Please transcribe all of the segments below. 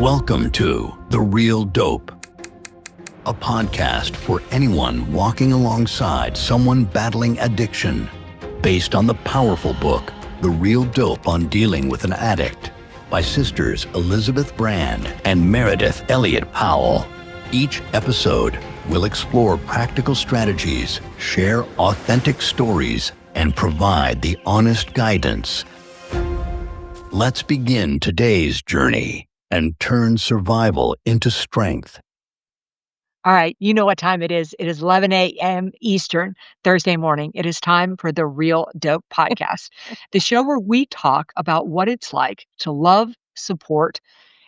Welcome to The Real Dope, a podcast for anyone walking alongside someone battling addiction, based on the powerful book, The Real Dope on Dealing with an Addict, by sisters Elizabeth Brand and Meridith Elliott Powell. Each episode will explore practical strategies, share authentic stories, and provide the honest guidance. Let's begin today's journey and turn survival into strength. All right, you know what time it is. It is 11 a.m. Eastern, Thursday morning. It is time for the Real Dope podcast, the show where we talk about what it's like to love, support,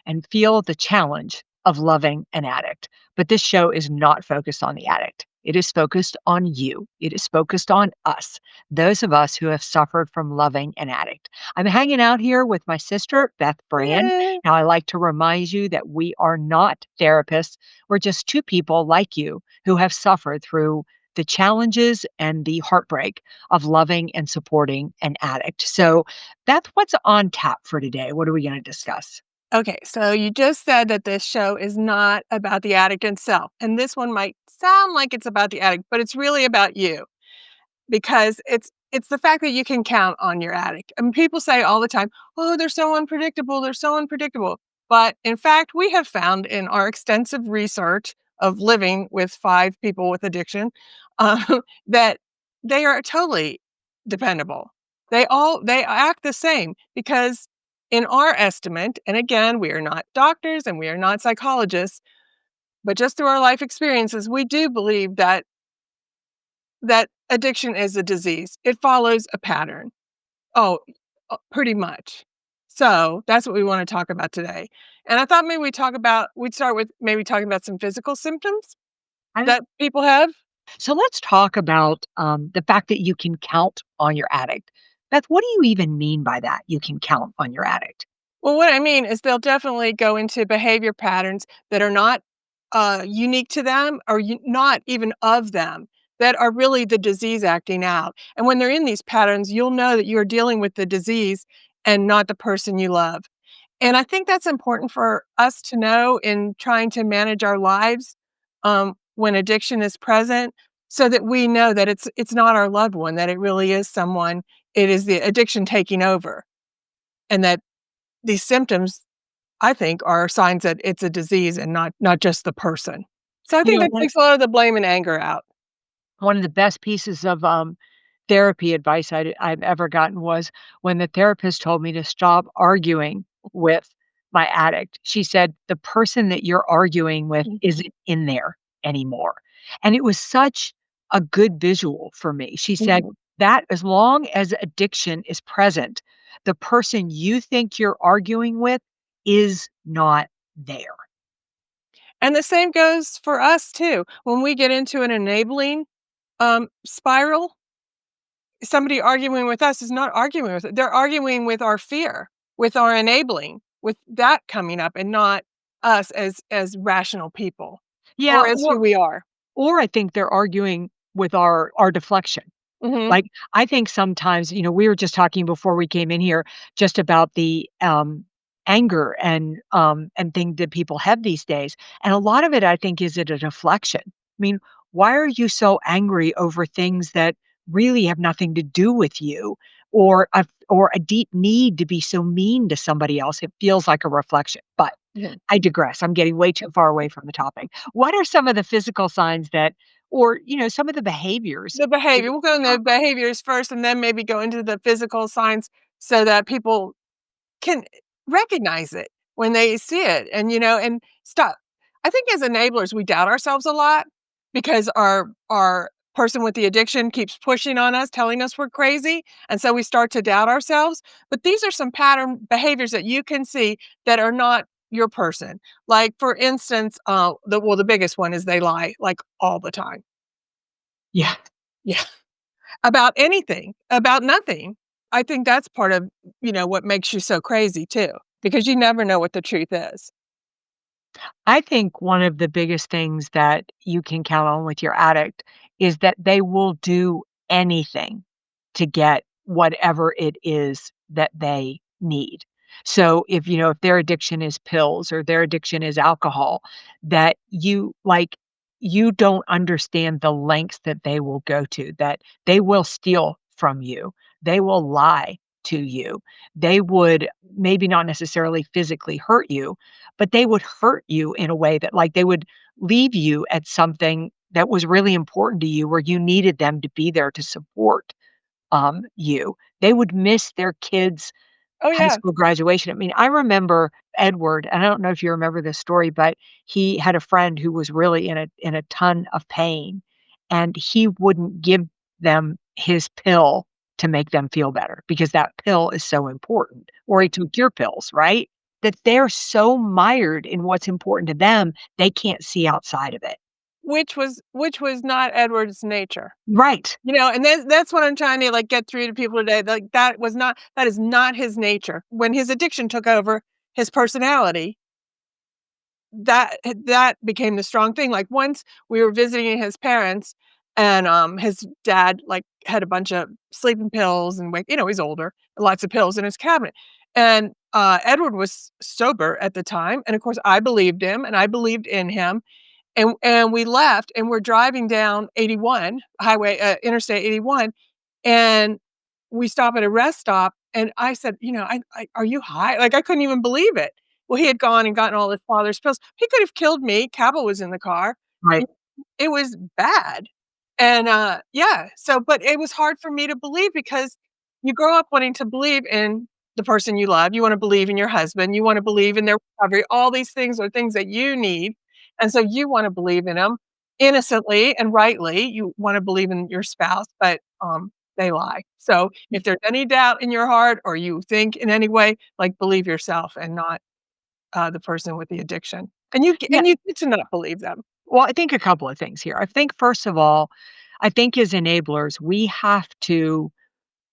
and feel the challenge of loving an addict. But this show is not focused on the addict. It is focused on you. It is focused on us, those of us who have suffered from loving an addict. I'm hanging out here with my sister, Beth Brand. Yay. Now, I like to remind you that we are not therapists. We're just two people like you who have suffered through the challenges and the heartbreak of loving and supporting an addict. So, Beth, what's on tap for today? What are we going to discuss? Okay, so you just said that this show is not about the addict itself. And this one might sound like it's about the addict, but it's really about you. Because it's the fact that you can count on your addict. I mean, people say all the time, "Oh, they're so unpredictable, they're so unpredictable." But in fact, we have found in our extensive research of living with 5 people with addiction, that they are totally dependable. They act the same because in our estimate, and again, we are not doctors and we are not psychologists, but just through our life experiences, we do believe that addiction is a disease. It follows a pattern. Pretty much. So that's what we want to talk about today. And I thought maybe we'd start with maybe talking about some physical symptoms that people have. So let's talk about the fact that you can count on your addict. Beth, what do you even mean by that? You can count on your addict. Well, what I mean is they'll definitely go into behavior patterns that are not unique to them or not even of them, that are really the disease acting out. And when they're in these patterns, you'll know that you're dealing with the disease and not the person you love. And I think that's important for us to know in trying to manage our lives when addiction is present, so that we know that it's not our loved one, that it really is someone, it is the addiction taking over. And that these symptoms, I think, are signs that it's a disease and not just the person. So I think that takes a lot of the blame and anger out. One of the best pieces of therapy advice I've ever gotten was when the therapist told me to stop arguing with my addict. She said, the person that you're arguing with isn't in there anymore. And it was such a good visual for me. She said that as long as addiction is present, the person you think you're arguing with is not there. And the same goes for us too. When we get into an enabling spiral, somebody arguing with us is not arguing with it. They're arguing with our fear, with our enabling, with that coming up, and not us as rational people. Yeah, or as who we are. Or I think they're arguing with our deflection. Mhm. Like, I think sometimes, we were just talking before we came in here just about the anger and thing that people have these days. And a lot of it, I think, is it a deflection. I mean, why are you so angry over things that really have nothing to do with you, or a deep need to be so mean to somebody else? It feels like a reflection. But I digress. I'm getting way too far away from the topic. What are some of the physical signs that, or, some of the behaviors? The behavior. We'll go into the behaviors first and then maybe go into the physical signs so that people can recognize it when they see it and stop. I think as enablers, we doubt ourselves a lot because our person with the addiction keeps pushing on us, telling us we're crazy. And so we start to doubt ourselves. But these are some pattern behaviors that you can see that are not your person. Like, for instance, the biggest one is they lie, like, all the time. Yeah. Yeah. About anything, about nothing. I think that's part of, what makes you so crazy too, because you never know what the truth is. I think one of the biggest things that you can count on with your addict is that they will do anything to get whatever it is that they need. So if their addiction is pills or their addiction is alcohol, that you don't understand the lengths that they will go to, that they will steal from you. They will lie to you. They would maybe not necessarily physically hurt you, but they would hurt you in a way that they would leave you at something that was really important to you where you needed them to be there to support you. They would miss their kids' Oh, high yeah. school graduation. I mean, I remember Edward, and I don't know if you remember this story, but he had a friend who was really in a ton of pain, and he wouldn't give them his pill to make them feel better because that pill is so important, or he took your pills, right? That they're so mired in what's important to them, they can't see outside of it. Which was not Edward's nature. Right. And that's what I'm trying to, like, get through to people today, like, that is not his nature. When his addiction took over his personality, that became the strong thing. Like, once we were visiting his parents, and, his dad, like, had a bunch of sleeping pills and he's older, lots of pills in his cabinet, and, Edward was sober at the time, and, of course, I believed him, and I believed in him, and we left, and we're driving down 81, Interstate 81, and we stop at a rest stop, and I said, "I are you high?" Like, I couldn't even believe it. Well, he had gone and gotten all his father's pills. He could have killed me. Cabell was in the car. Right. It was bad. And, yeah, but it was hard for me to believe because you grow up wanting to believe in the person you love, you wanna believe in your husband, you wanna believe in their recovery, all these things are things that you need, and so you wanna believe in them innocently and rightly, you wanna believe in your spouse, but, they lie. So, if there's any doubt in your heart or you think in any way, like, believe yourself and not, the person with the addiction. Yeah. You get to not believe them. Well, I think a couple of things here. I think, first of all, I think as enablers, we have to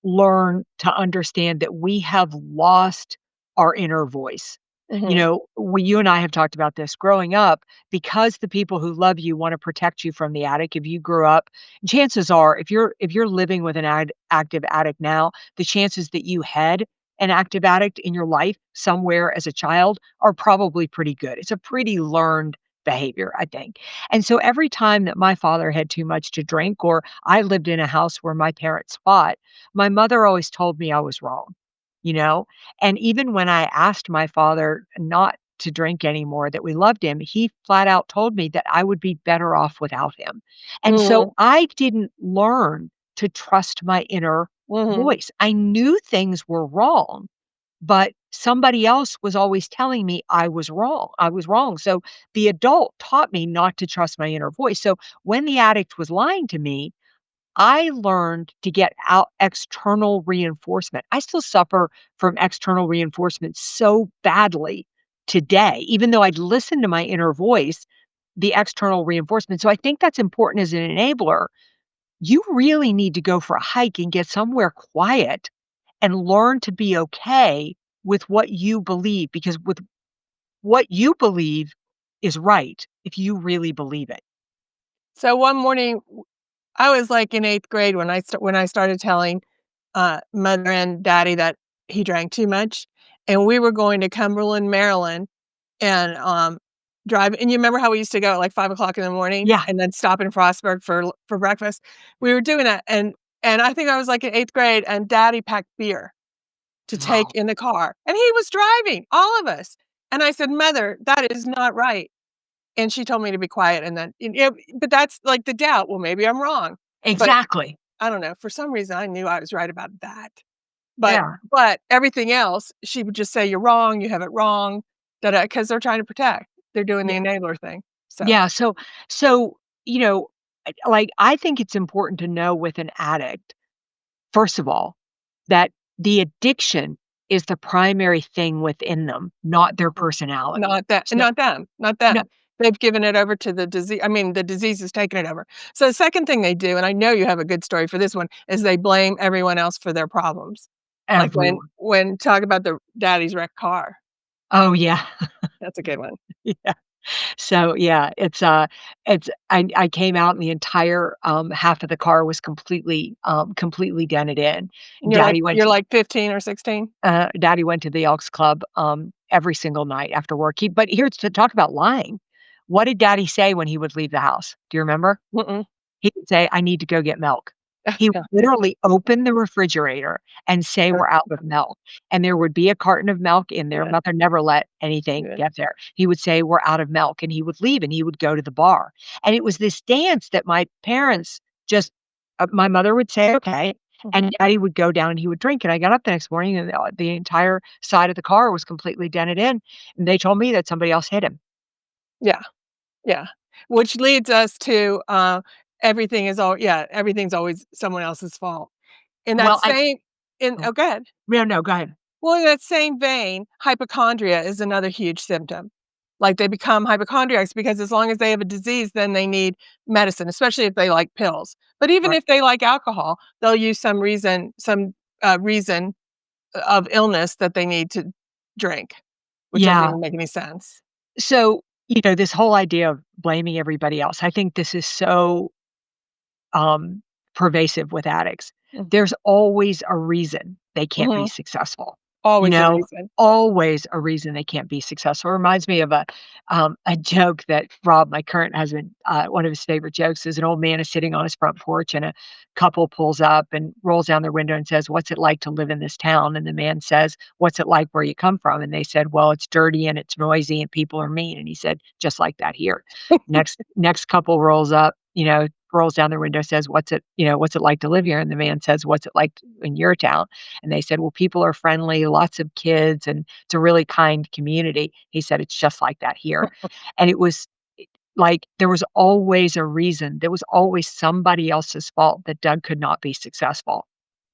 learn to understand that we have lost our inner voice. Mhm. You and I have talked about this growing up because the people who love you want to protect you from the addict. If you grew up, chances are, if you're living with an active addict now, the chances that you had an active addict in your life somewhere as a child are probably pretty good. It's a pretty learned behavior, I think. And so every time that my father had too much to drink, or I lived in a house where my parents fought, my mother always told me I was wrong, you know? And even when I asked my father not to drink anymore, that we loved him, he flat out told me that I would be better off without him. And so Mhm. I didn't learn to trust my inner Mhm. voice. I knew things were wrong, but somebody else was always telling me I was wrong. I was wrong. So the adult taught me not to trust my inner voice. So when the addict was lying to me, I learned to get out external reinforcement. I still suffer from external reinforcement so badly today, even though I'd listen to my inner voice, the external reinforcement. So I think that's important as an enabler. You really need to go for a hike and get somewhere quiet and learn to be okay with what you believe, because with what you believe is right if you really believe it. So one morning, I was, like, in 8th grade when I started telling, mother and daddy that he drank too much, and we were going to Cumberland, Maryland, and, drive and you remember how we used to go at, like, 5 o'clock in the morning Yeah. and then stop in Frostburg for breakfast? We were doing that, and I think I was, like, in 8th grade, and daddy packed beer to take Wow. in the car, and he was driving, all of us, and I said, "Mother, that is not right." And she told me to be quiet and then but that's, like, the doubt, well, maybe I'm wrong, but Exactly. I don't know, for some reason, I knew I was right about that. But Yeah. everything else, she would just say, "You're wrong, you have it wrong," da da, 'cause they're trying to protect. They're doing the Yeah. enabler thing, so Yeah. So, I think it's important to know with an addict, first of all, that the addiction is the primary thing within them, not their personality. So not them, not no, them. They've given it over to the disease. I mean, the disease has taken it over. So the second thing they do, and I know you have a good story for this one, is they blame everyone else for their problems. Like everyone. talk about the daddy's wrecked car. Oh, yeah. That's a good one. Yeah. So, yeah, it's I came out and the entire, half of the car was completely dented in. And Daddy went you're to like 15 or 16? Daddy went to the Elks Club, every single night after work. But here's to talk about lying. What did Daddy say when he would leave the house? Do you remember? Mm-mm. He would say, "I need to go get milk." Oh, He would God. literally open the refrigerator and say, "We're out of milk," and there would be a carton of milk in there. Yeah, Mother never let anything yeah. get there. He would say, "We're out of milk," and he would leave, and he would go to the bar, and it was this dance that my parents just my mother would say, "Okay," Mhm. and Daddy would go down and he would drink, and I got up the next morning, and the entire side of the car was completely dented in, and they told me that somebody else hit him. Yeah, yeah. Which leads us to, everything's always someone else's fault. In that Well, I same in oh, oh, go ahead. no, no, go ahead. Well, in that same vein, hypochondria is another huge symptom. Like, they become hypochondriacs because as long as they have a disease, then they need medicine, especially if they like pills. But even Right. if they like alcohol, they'll use some reason of illness that they need to drink, which doesn't Yeah. even make any sense. So, this whole idea of blaming everybody else, I think this is so, um, pervasive with addicts. Mm, There's always a reason they can't be mhm. successful, you Always a know? reason. Always a reason they can't be successful. It reminds me of a joke that Rob, my current husband, one of his favorite jokes is an old man is sitting on his front porch and a couple pulls up and rolls down their window and says, "What's it like to live in this town?" And the man says, "What's it like where you come from?" And they said, "Well, it's dirty and it's noisy and people are mean." And he said, "Just like that here." Next couple rolls up, rolls down their window, says, what's it like to live here?" And the man says, "What's it like in your town?" And they said, "Well, people are friendly, lots of kids, and it's a really kind community." He said, "It's just like that here." And it was like there was always a reason. There was always somebody else's fault that Doug could not be successful.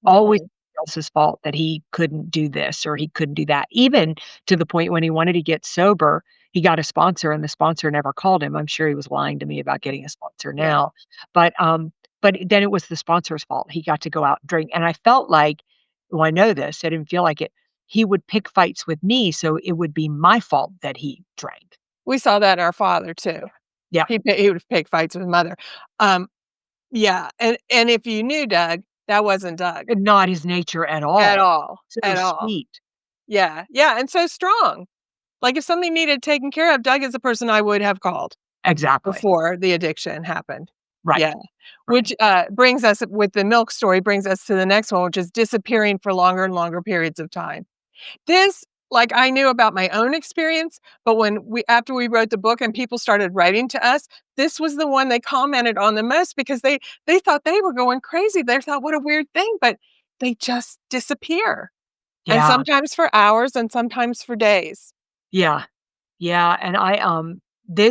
Always Mhm. somebody else's fault that he couldn't do this or he couldn't do that. Even to the point when he wanted to get sober, he got a sponsor and the sponsor never called him. I'm sure he was lying to me about getting a sponsor Yeah. now. But then it was the sponsor's fault. He got to go out and drink. And I felt like, well, I know this, I didn't feel like it. He would pick fights with me, so it would be my fault that he drank. We saw that in our father too. Yeah. He would pick fights with mother. Um, yeah, and if you knew Doug, that wasn't Doug And not his nature at at all. all, So at all. sweet. Yeah, yeah, and so strong. Like, if something needed taken care of, Doug is the person I would have called Exactly. before the addiction happened. Yeah, Right. which, Right. brings us with the milk story, brings us to the next one, which is disappearing for longer and longer periods of time. This, like, I knew about my own experience, but when we after we wrote the book and people started writing to us, this was the one they commented on the most because they thought they were going crazy. They thought, "What a weird thing," but they just disappear, and Yeah. sometimes for hours and sometimes for days. Yeah. Yeah, and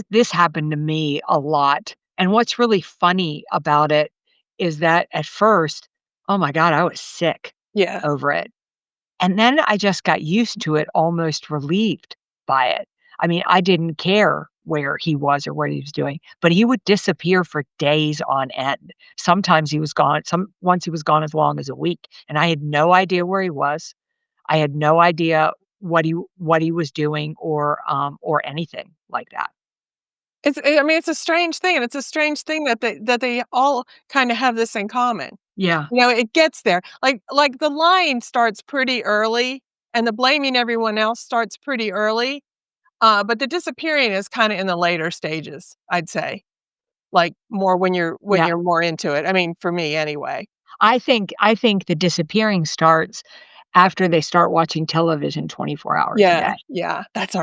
this happened to me a lot, and what's really funny about it is that at first, oh my god, I was sick Yeah. over it, and then I just got used to it, almost relieved by it. I mean, I didn't care where he was or what he was doing, but he would disappear for days on end. Sometimes he was gone once he was gone as long as a week, and I had no idea where he was. I had no idea what he was doing or anything like that. I mean, it's a strange thing, and it's a strange thing that they all kinda have this in common. Yeah, It gets there. Like, the lying starts pretty early, and the blaming everyone else starts pretty early, but the disappearing is kinda in the later stages, I'd say, like, more when yeah. you're more into it. I mean, for me anyway. I think the disappearing starts after they start watching television 24 hours a Yeah, day. yeah, that's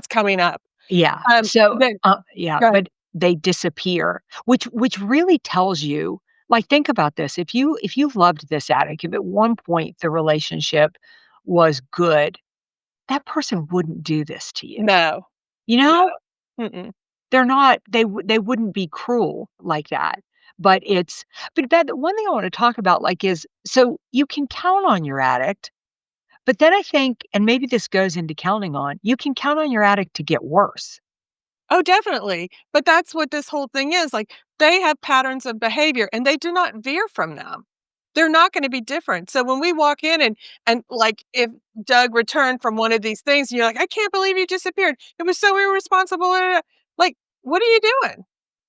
coming up. Yeah. Then Yeah, go ahead. but they disappear, which really tells you like, think about this, if you loved this addict, if at one point the relationship was good, that person wouldn't do this to you. No, You no, know? mm-mm. They're not they wouldn't be cruel like that, but Beth, one thing I wanna talk about, like, is so you can count on your addict, but then I think and maybe this goes into counting on, you can count on your addict to get worse. Oh, definitely, but that's what this whole thing is, like, they have patterns of behavior, and they do not veer from them. They're not gonna be different. So when we walk in and, like, if Doug returned from one of these things, and you're like, "I can't believe you disappeared. It was so irresponsible." Like, "What are you doing?"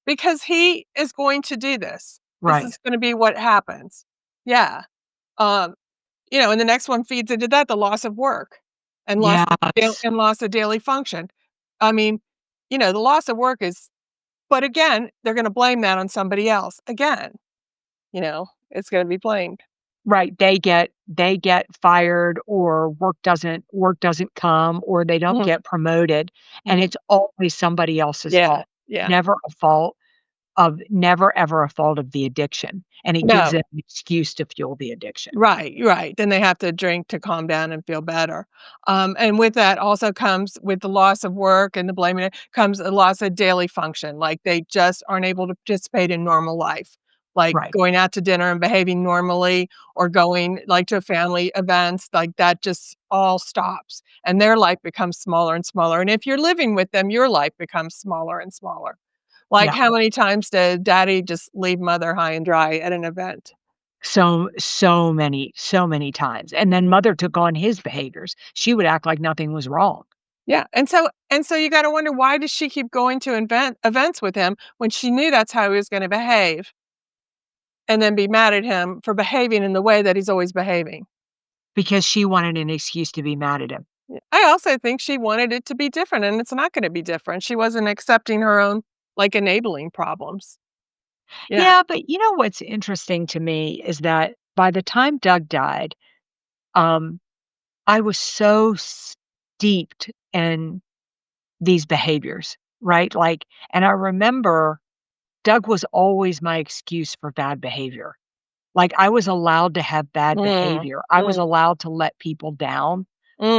Because he is going to do this. This Right. is gonna be what happens. Yeah. Um, and the next one feeds into that, the loss of work and Yes. loss of daily function. I mean, the loss of work is, but again, they're gonna blame that on somebody else. Again, it's gonna be blamed. Right, they get fired or work doesn't come or they don't Mhm, get promoted, and mhm. it's always somebody else's Yeah, fault. yeah. Never ever a fault of the addiction, and it gives No. them an excuse to fuel the addiction. Right, right. Then they have to drink to calm down and feel better. And with that also comes with the loss of work and the blaming it comes a loss of daily function. Like they just aren't able to participate in normal life, like Right. going out to dinner and behaving normally or going like to family events, like that just all stops and their life becomes smaller and smaller. And if you're living with them, your life becomes smaller and smaller. Like Yeah. how many times did daddy just leave mother high and dry at an event? So many times, and then mother took on his behaviors. She would act like nothing was wrong Yeah, and so you gotta wonder why does she keep going to events with him when she knew that's how he was gonna behave, and then be mad at him for behaving in the way that he's always behaving. because she wanted an excuse to be mad at him. Yeah. I also think she wanted it to be different, and it's not gonna be different. She wasn't accepting her own, like, enabling problems. Yeah. Yeah, but you know what's interesting to me is that by the time Doug died, um, I was so steeped in these behaviors, right? Like, and I remember Doug was always my excuse for bad behavior. Like, I was allowed to have bad Mm, behavior. I was mm, allowed to let people down.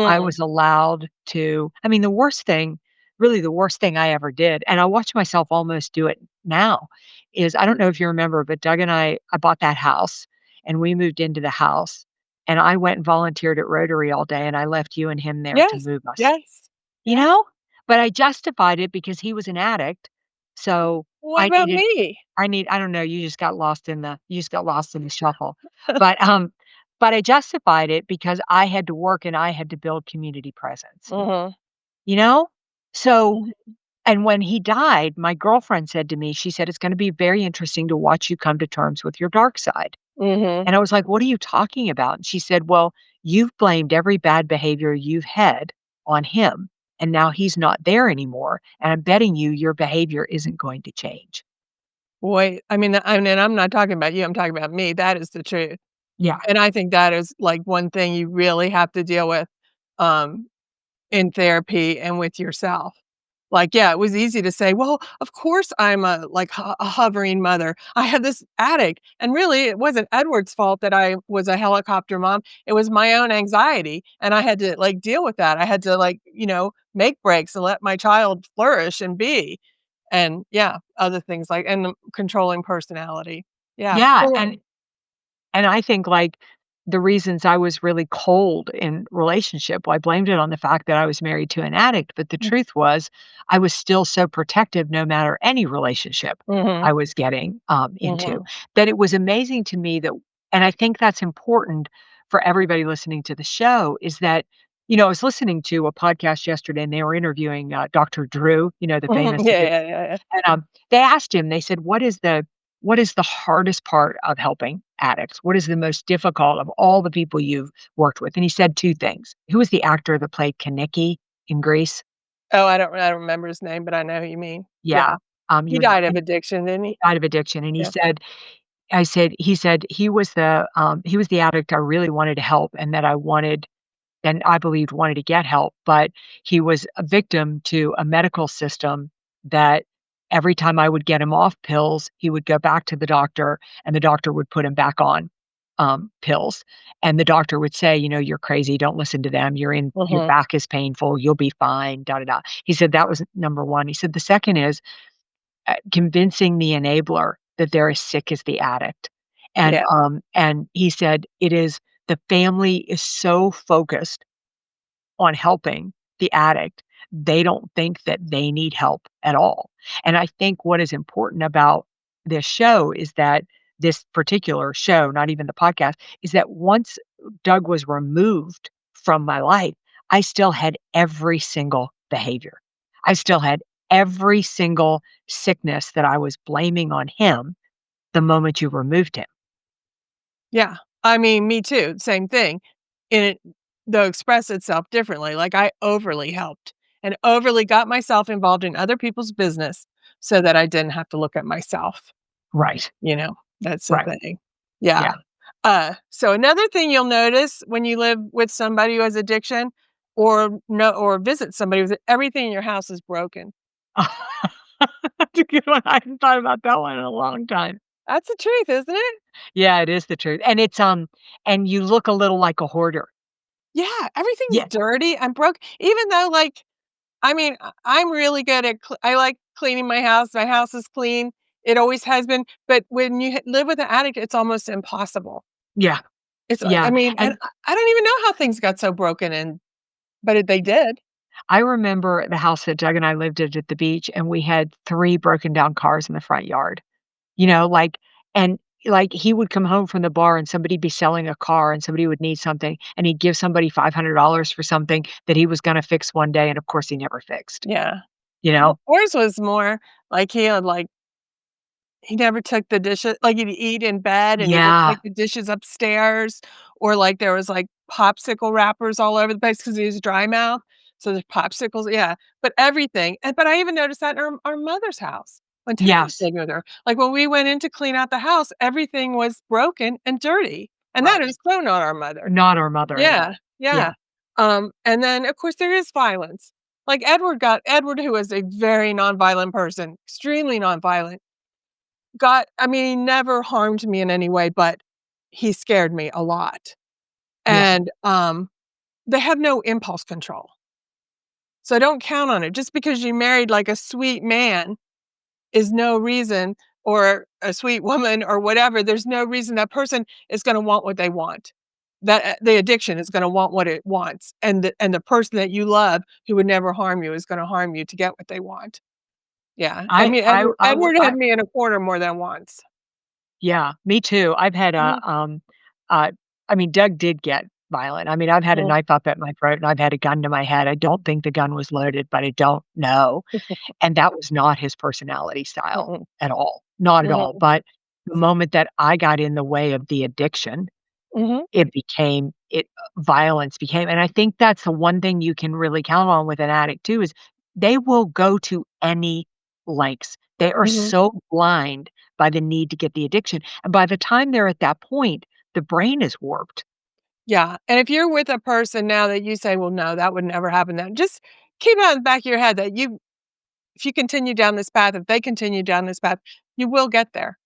I mm. was allowed to I mean, the worst thing really the worst thing I ever did, and I watch myself almost do it now, is I don't know if you remember, but Doug and I bought that house, and we moved into the house, and I went and volunteered at Rotary all day, and I left you and him there to Yes, move us, yes, you yes. know? But I justified it because he was an addict, so What I about needed me? I don't know, you just got lost in the shuffle. But, um but I justified it because I had to work and I had to build community presence, Mhm, you know? So mhm, and when he died, my girlfriend said to me, she said, "It's gonna be very interesting to watch you come to terms with your dark side." mhm. And I was like, "What are you talking about?" And she said, "Well, you've blamed every bad behavior you've had on him, and now he's not there anymore, and I'm betting you your behavior isn't going to change." Wait, and I'm not talking about you, I'm talking about me, that is the truth. Yeah. And I think that is, like, one thing you really have to deal with, um, in therapy and with yourself. Like, yeah, it was easy to say, "Well, of course I'm a, like, a hovering mother. I had this addict." And really, it wasn't Edward's fault that I was a helicopter mom. It was my own anxiety, and I had to, like, deal with that. I had to, like, make breaks and let my child flourish and be. And, yeah, other things like and the controlling personality. Yeah, Yeah, for and I think, like, the reasons I was really cold in relationship, well, I blamed it on the fact that I was married to an addict, but the Mm, truth was I was still so protective no matter any relationship mhm, I was getting, into, mhm. that it was amazing to me that and I think that's important for everybody listening to the show is that I was listening to a podcast yesterday, and they were interviewing, Dr. Drew, the famous Mhm, yeah, addiction yeah, yeah, yeah. and, they asked him, they said, "What is the hardest part of helping addicts? What is the most difficult of all the people you've worked with?" And he said 2 things. Who was the actor that played Kenickie in Grease? Oh, I don't remember his name, but I know who you mean. Yeah, Yeah. he He was died of and addiction, didn't he he? died of addiction, and Yeah. he said, he was the addict I really wanted to help and that I wanted and I believed wanted to get help, but he was a victim to a medical system that every time I would get him off pills, he would go back to the doctor and the doctor would put him back on, pills. And the doctor would say, "You're crazy. Don't listen to them. Your Mhm. back is painful. You'll be fine, da da da." He said that was number 1. He said the second is convincing the enabler that they're as sick as the addict. Yeah. And he said it is the family is so focused on helping the addict, they don't think that they need help at all. And I think what is important about this show is that this particular show, not even the podcast, is that once Doug was removed from my life, I still had every single behavior. I still had every single sickness that I was blaming on him the moment you removed him. Yeah. I mean, me too, same thing. And it though express itself differently, like, I overly helped and overly got myself involved in other people's business so that I didn't have to look at myself, Right, you know? That's the right. thing. Yeah. Yeah. So another thing you'll notice when you live with somebody who has addiction or visit somebody with everything in your house is broken. That's a good one. I hadn't thought about that one in a long time. That's the truth, isn't it? Yeah, it is the truth, and and you look a little like a hoarder. Yeah, everything's Yeah, dirty and broke even though, like, I mean, I'm really good at I like cleaning my house. My house is clean. It always has been, but when you live with an addict, it's almost impossible. yeah, It's like I yeah, mean, and and I don't even know how things got so broken and but they did. I remember the house that Doug and I lived at the beach, and we had 3 broken down cars in the front yard, you know, and, he would come home from the bar and somebody'd be selling a car and somebody would need something, and he'd give somebody $500 for something that he was gonna fix one day, and of course he never fixed, Yeah. you Well, know? ours was more like he never took the dishes like, he'd eat in bed, and he wouldn't Yeah, take the dishes upstairs, or, like, there was, like, popsicle wrappers all over the place because he was dry mouth, so there's popsicles yeah, but everything but I even noticed that in our mother's house when Teddy was yes, living with her. Like, when we went in to clean out the house, everything was broken and dirty, and that right. is so not our mother. Not our mother at Yeah, all. Yeah, yeah. And then, of course, there is violence. Like, Edward, who is a very nonviolent person, extremely nonviolent, I mean, he never harmed me in any way, but he scared me a lot. yeah, And, they have no impulse control. So don't count on it. Just because you married, like, a sweet man is no reason or a sweet woman or whatever, there's no reason that person is gonna want what they want. That the addiction is gonna want what it wants, and the person that you love who would never harm you is gonna harm you to get what they want. Yeah. I mean, Edward had me in a corner more than once. yeah, me too. I've had Mhm, uh, I mean, Doug did get violent. I mean, I've had a mm, knife up at my throat and I've had a gun to my head. I don't think the gun was loaded, but I don't know. And that was not his personality style mm-mm, at all, not at all. mhm, But the moment that I got in the way of the addiction, mhm, violence became, and I think that's the one thing you can really count on with an addict too, is they will go to any lengths. They are mhm. so blind by the need to get the addiction, and by the time they're at that point, the brain is warped. Yeah, and if you're with a person now that you say, "Well, no, that would never happen," then just keep it on the back of your head that if you continue down this path, if they continue down this path, you will get there.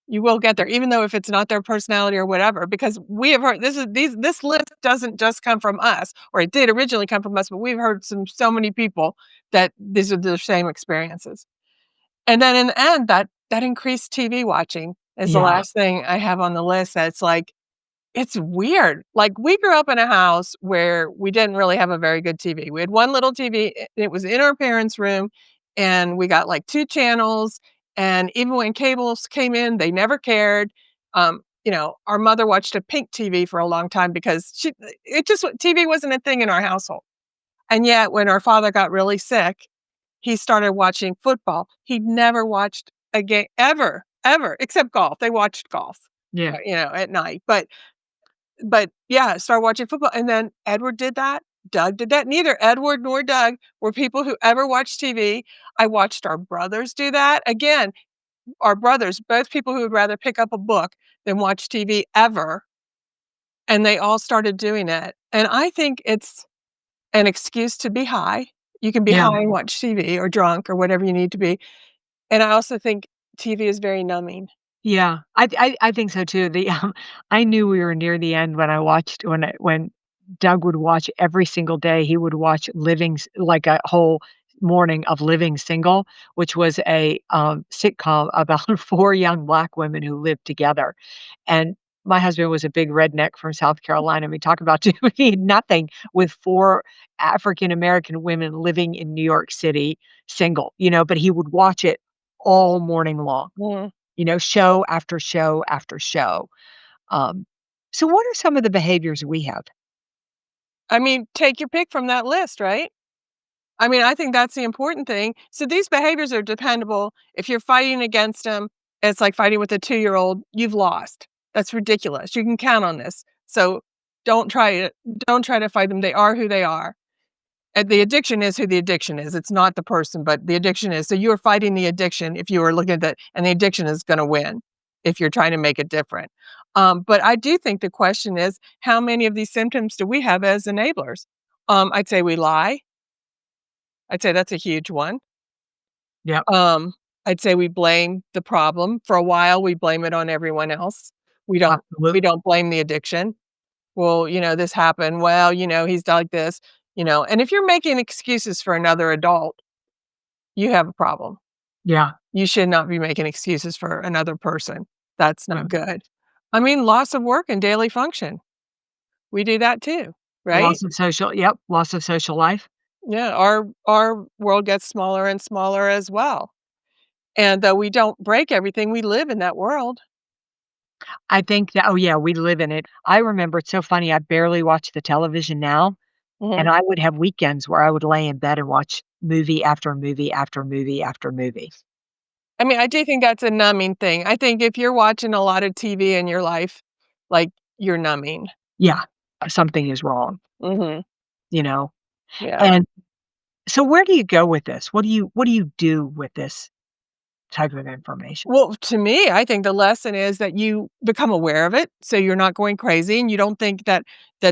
You will get there, even though if it's not their personality or whatever, because we have heard this list doesn't just come from us, or it did originally come from us, but we've heard so many people that these are the same experiences. And then in the end, that increased TV watching is the Yeah, last thing I have on the list that's like it's weird. Like, we grew up in a house where we didn't really have a very good TV. We had one little TV, it was in our parents' room, and we got, like, 2 channels, and even when cables came in, they never cared. Our mother watched a pink TV for a long time because TV wasn't a thing in our household. And yet, when our father got really sick, he started watching football. He'd never watched a game ever, ever, except golf. They watched golf, yeah, at night, but yeah, started watching football, and then Edward did that, Doug did that. Neither Edward nor Doug were people who ever watched TV. I watched our brothers do that. Again, our brothers, both people who would rather pick up a book than watch TV ever, and they all started doing it. And I think it's an excuse to be high. You can be yeah. high and watch TV or drunk or whatever you need to be. And I also think TV is very numbing. Yeah, I think so too. I knew we were near the end when I watched when Doug would watch every single day. He would watch like a whole morning of Living Single, which was a sitcom about 4 young Black women who lived together. And my husband was a big redneck from South Carolina. We talk about doing nothing with 4 African American women living in New York City single, but he would watch it all morning long. show after show after show. Um, so what are some of the behaviors we have? I mean, take your pick from that list, right? I mean, I think that's the important thing. So these behaviors are dependable. If you're fighting against them, it's like fighting with a 2-year-old, you've lost. That's ridiculous. You can count on this. So don't try it. Don't try to fight them. They are who they are. And the addiction is who the addiction is. It's not the person, but the addiction is. So you're fighting the addiction if you were looking at that, and the addiction is going to win if you're trying to make it different. But I do think the question is, how many of these symptoms do we have as enablers? I'd say we lie. I'd say that's a huge one. Yep, Um, I'd say we blame the problem. For a while, we blame it on everyone else. We don't we absolutely. don't blame the addiction. Well, this happened. Well, he's like this, and if you're making excuses for another adult, you have a problem. Yeah, You should not be making excuses for another person. That's yeah. not good. I mean, loss of work and daily function. We do that too, right? Loss of social life. Yeah, our world gets smaller and smaller as well. And though we don't break everything, we live in that world. I think that, oh yeah, we live in it. I remember, it's so funny, I barely watch the television now, and Mhm. I would have weekends where I would lay in bed and watch movie after movie after movie after movie. I mean, I do think that's a numbing thing. I think if you're watching a lot of TV in your life, like, you're numbing. Yeah, something is wrong, Mhm. you know? Yeah. And so where do you go with this? What do you do with this type of information? Well, to me, I think the lesson is that you become aware of it, so you're not going crazy and you don't think that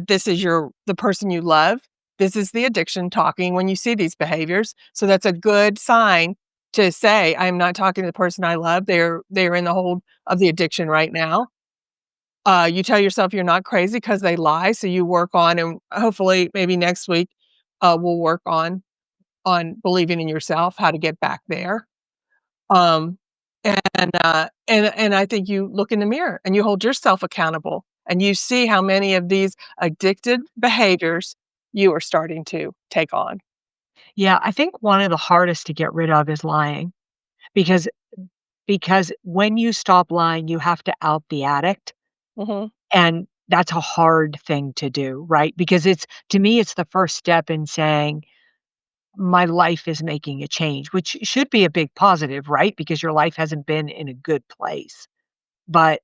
this is the person you love. This is the addiction talking when you see these behaviors. So that's a good sign to say, I'm not talking to the person I love. They're in the hold of the addiction right now. You tell yourself you're not crazy because they lie. So you work on, and hopefully maybe next week, we'll work on believing in yourself, how to get back there. Um, and I think you look in the mirror and you hold yourself accountable and you see how many of these addicted behaviors you are starting to take on. Yeah, I think one of the hardest to get rid of is lying because when you stop lying, you have to out the addict, Mhm, and that's a hard thing to do, right? Because it's to me, it's the first step in saying, "My life is making a change," which should be a big positive, right? Because your life hasn't been in a good place. But,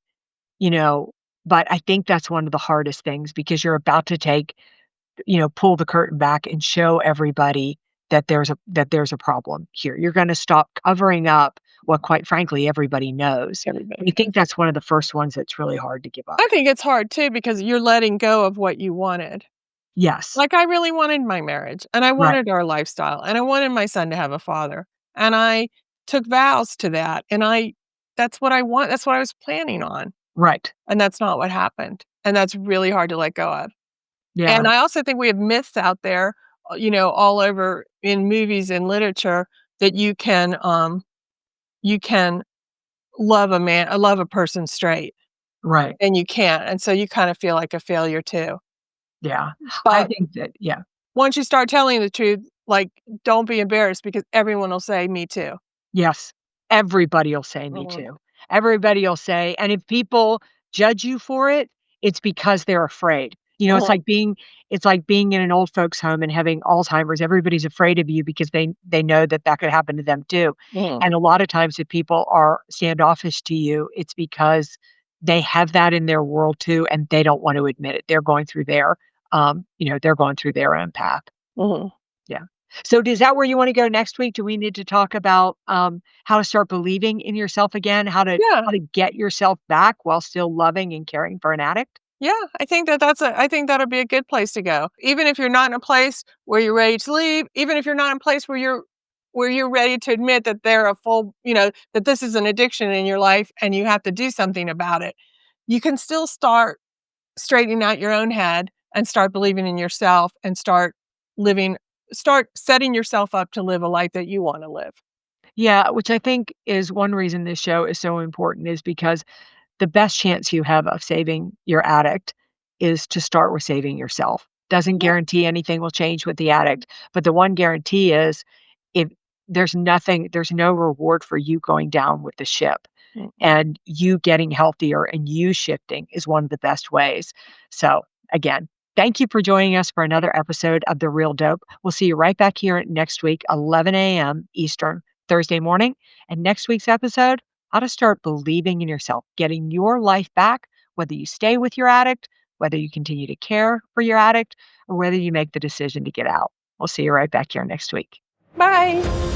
you know but I think that's one of the hardest things because you're about to pull the curtain back and show everybody that there's a problem here. You're gonna stop covering up what, quite frankly, everybody knows. everybody I does. think that's one of the first ones that's really hard to give up. I think it's hard too because you're letting go of what you wanted. Yes. Like, I really wanted my marriage, and I Right. wanted our lifestyle, and I wanted my son to have a father, and I took vows to that, and that's what I want, that's what I was planning on, Right. and that's not what happened, and that's really hard to let go of. And Yeah. I also think we have myths out there, all over in movies and literature that you can love a person straight, Right. and you can't, and so you kinda feel like a failure too. Yeah. I But think that yeah. once you start telling the truth, like, don't be embarrassed because everyone will say, "Me too." Yes. Everybody'll say me Mhm, too. Everybody'll say, and if people judge you for it, it's because they're afraid. mhm, It's like being in an old folks home and having Alzheimer's. Everybody's afraid of you because they know that that could happen to them too. mhm, And a lot of times if people are standoffish to you, it's because they have that in their world too, and they don't want to admit it. They're going through their own path. mhm. Yeah. So is that where you wanna go next week? Do we need to talk about, how to start believing in yourself again? Yeah, How to get yourself back while still loving and caring for an addict? yeah, I think that'll be a good place to go. Even if you're not in a place where you're ready to leave, even if you're not in a place where you're ready to admit that they're a full that this is an addiction in your life and you have to do something about it, you can still start straightening out your own head and start believing in yourself and living start setting yourself up to live a life that you wanna live. Yeah, which I think is one reason this show is so important is because the best chance you have of saving your addict is to start with saving yourself. Doesn't Yeah. guarantee anything will change with the addict, but the one guarantee is if there's no reward for you going down with the ship. And you getting healthier and you shifting is one of the best ways. So, again, thank you for joining us for another episode of The Real Dope. We'll see you right back here next week, 11 a.m. Eastern, Thursday morning. And next week's episode, how to start believing in yourself, getting your life back, whether you stay with your addict, whether you continue to care for your addict, or whether you make the decision to get out. We'll see you right back here next week. Bye.